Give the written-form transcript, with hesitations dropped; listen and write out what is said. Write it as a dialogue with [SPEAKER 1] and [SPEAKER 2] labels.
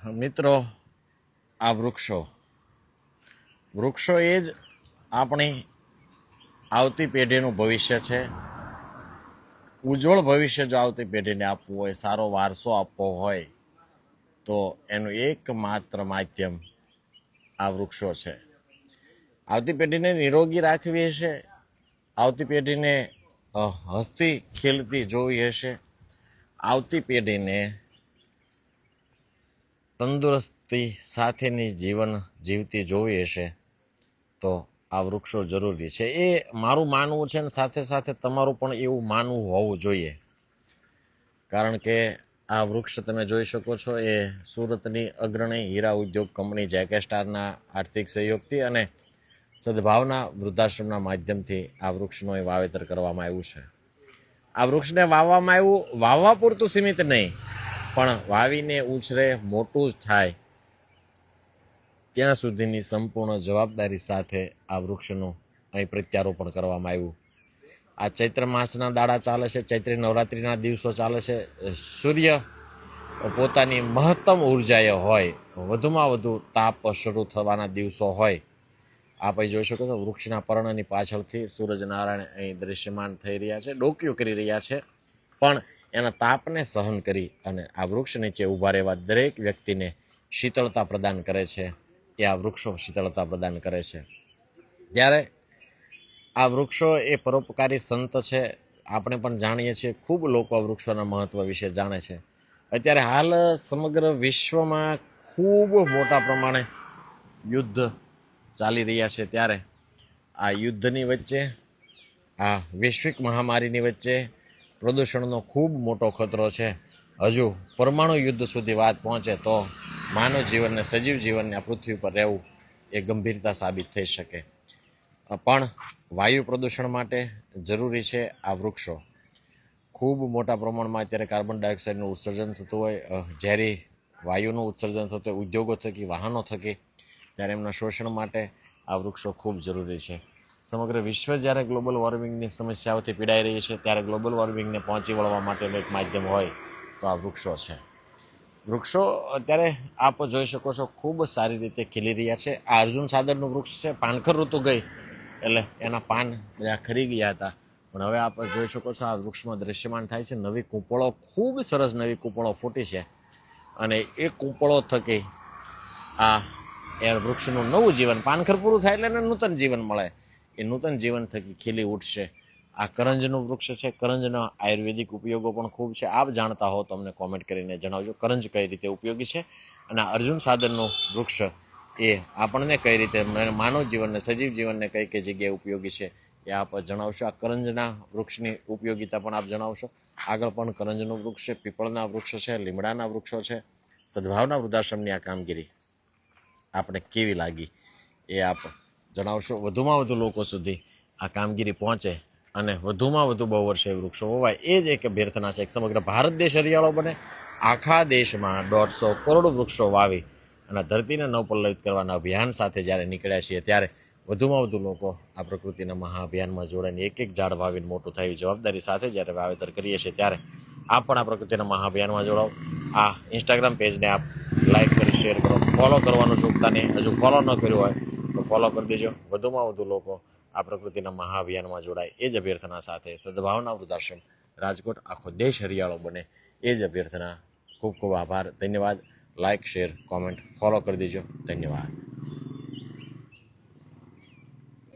[SPEAKER 1] મિત્રો, આ વૃક્ષો એ જ આપણી આવતી પેઢીનું ભવિષ્ય છે. ઉજ્જવળ ભવિષ્ય જો આવતી પેઢીને આપવું હોય, સારો વારસો આપવો હોય, તો એનું એકમાત્ર માધ્યમ આ વૃક્ષો છે. આવતી પેઢીને નિરોગી રાખવી હશે, આવતી પેઢીને હસતી ખેલતી જોવી હશે, આવતી પેઢીને તંદુરસ્તી સાથેની જીવન જીવતી જોવી હશે, તો આ વૃક્ષો જરૂરી છે. એ મારું માનવું છે ને સાથે સાથે તમારું પણ એવું માનવું હોવું જોઈએ. કારણ કે આ વૃક્ષ તમે જોઈ શકો છો એ સુરતની અગ્રણી હીરા ઉદ્યોગ કંપની જેકે સ્ટારના આર્થિક સહયોગથી અને સદભાવના વૃદ્ધાશ્રમના માધ્યમથી આ વૃક્ષનું વાવેતર કરવામાં આવ્યું છે. આ વૃક્ષને વાવવામાં આવ્યું વાવવા પૂરતું સીમિત નહીં, પણ વાવીને ઉછરે મોટું થાય ત્યાં સુધીની સંપૂર્ણ જવાબદારી સાથે આ વૃક્ષનું અહીં પ્રત્યારોપણ કરવામાં આવ્યું. આ ચૈત્ર માસના દાડા ચાલે છે, ચૈત્રી નવરાત્રિના દિવસો ચાલે છે. સૂર્ય પોતાની મહત્તમ ઉર્જાએ હોય, વધુમાં વધુ તાપ શરૂ થવાના દિવસો હોય. આપ અહીં જોઈ શકો છો વૃક્ષના પર્ણની પાછળથી સૂરજનારાયણ અહીં દૃશ્યમાન થઈ રહ્યા છે, ડોકિયું કરી રહ્યા છે. પણ એના તાપને સહન કરી અને આ વૃક્ષ નીચે ઊભા રહેવા દરેક વ્યક્તિને શીતળતા પ્રદાન કરે છે. એ આ વૃક્ષો શીતળતા પ્રદાન કરે છે. ત્યારે આ વૃક્ષો એ પરોપકારી સંત છે. આપણે પણ જાણીએ છીએ, ખૂબ લોકો વૃક્ષોના મહત્વ વિશે જાણે છે. અત્યારે હાલ સમગ્ર વિશ્વમાં ખૂબ મોટા પ્રમાણે યુદ્ધ ચાલી રહ્યા છે. ત્યારે આ યુદ્ધની વચ્ચે, આ વૈશ્વિક મહામારીની વચ્ચે પ્રદૂષણનો ખૂબ મોટો ખતરો છે. હજુ પરમાણુ યુદ્ધ સુધી વાત પહોંચે તો માનવ જીવનને, સજીવ જીવનને આ પૃથ્વી પર રહેવું એ ગંભીરતા સાબિત થઈ શકે. પણ વાયુ પ્રદૂષણ માટે જરૂરી છે આ વૃક્ષો. ખૂબ મોટા પ્રમાણમાં અત્યારે કાર્બન ડાયોક્સાઇડનું ઉત્સર્જન થતું હોય, ઝેરી વાયુનું ઉત્સર્જન થતું હોય ઉદ્યોગો થકી, વાહનો થકી, ત્યારે એમના શોષણ માટે આ વૃક્ષો ખૂબ જરૂરી છે. સમગ્ર વિશ્વ જ્યારે ગ્લોબલ વોર્મિંગની સમસ્યાઓથી પીડાઈ રહી છે, ત્યારે ગ્લોબલ વોર્મિંગને પહોંચી વળવા માટેનું એક માધ્યમ હોય તો આ વૃક્ષો છે. વૃક્ષો અત્યારે આપ જોઈ શકો છો ખૂબ સારી રીતે ખીલી રહ્યા છે. આ અર્જુન સાદરનું વૃક્ષ છે. પાનખર ઋતુ ગઈ એટલે એના પાન બધા ખરી ગયા હતા, પણ હવે આપ જોઈ શકો છો આ વૃક્ષમાં દૃશ્યમાન થાય છે. નવી કૂંપળો, ખૂબ સરસ નવી કૂંપળો ફૂટી છે અને એ કૂંપળો થકી આ એ વૃક્ષનું નવું જીવન, પાનખર પૂરું થાય એટલે એને નૂતન જીવન મળે. એ નૂતન જીવન થકી ખીલી ઉઠશે. આ કરંજનું વૃક્ષ છે. કરંજના આયુર્વેદિક ઉપયોગો પણ ખૂબ છે. આપ જાણતા હો તો અમને કોમેન્ટ કરીને જણાવજો કરંજ કઈ રીતે ઉપયોગી છે. અને અર્જુન સાદરનું વૃક્ષ એ આપણને કઈ રીતે માનવ જીવનને, સજીવ જીવનને કઈ કઈ જગ્યાએ ઉપયોગી છે એ આપ જણાવશો. આ કરંજના વૃક્ષની ઉપયોગિતા પણ આપ જણાવશો. આગળ પણ કરંજનું વૃક્ષ છે, પીપળના વૃક્ષ છે, લીમડાના વૃક્ષો છે. સદભાવના વૃદ્ધાશ્રમની આ કામગીરી આપણે કેવી લાગી એ આપ જણાવશો. વધુમાં વધુ લોકો સુધી આ કામગીરી પહોંચે અને વધુમાં વધુ બહુ વર્ષે વૃક્ષો હોવાય એ જ એક અભ્યર્થના છે. સમગ્ર ભારત દેશ હરિયાળો બને. આખા દેશમાં 150 કરોડ વૃક્ષો વાવી અને ધરતીને નવપલ્લવિત કરવાના અભિયાન સાથે જ્યારે નીકળ્યા છીએ, ત્યારે વધુમાં વધુ લોકો આ પ્રકૃતિના મહાઅભિયાનમાં જોડાઈને એક એક ઝાડ વાવીને મોટું થાય જવાબદારી સાથે જ્યારે વાવેતર કરીએ છીએ, ત્યારે આપ પણ આ પ્રકૃતિના મહાઅભિયાનમાં જોડાઓ. આ ઇન્સ્ટાગ્રામ પેજને આપ લાઈક કરી, શેર કરો, ફોલો કરવાનું ચૂકતા નહીં. હજુ ફોલો ન કર્યું હોય તો ફોલો કરી દેજો. વધુમાં વધુ લોકો આ પ્રકૃતિના મહાઅભિયાનમાં જોડાય એ જ અભ્યર્થના સાથે સદભાવના વૃદ્ધાશ્રમ રાજકોટ આખો દેશ હરિયાળો બને એ જ અભ્યર્થના. ખૂબ ખૂબ આભાર, ધન્યવાદ. લાઈક, શેર, કોમેન્ટ, ફોલો કરી દેજો. ધન્યવાદ.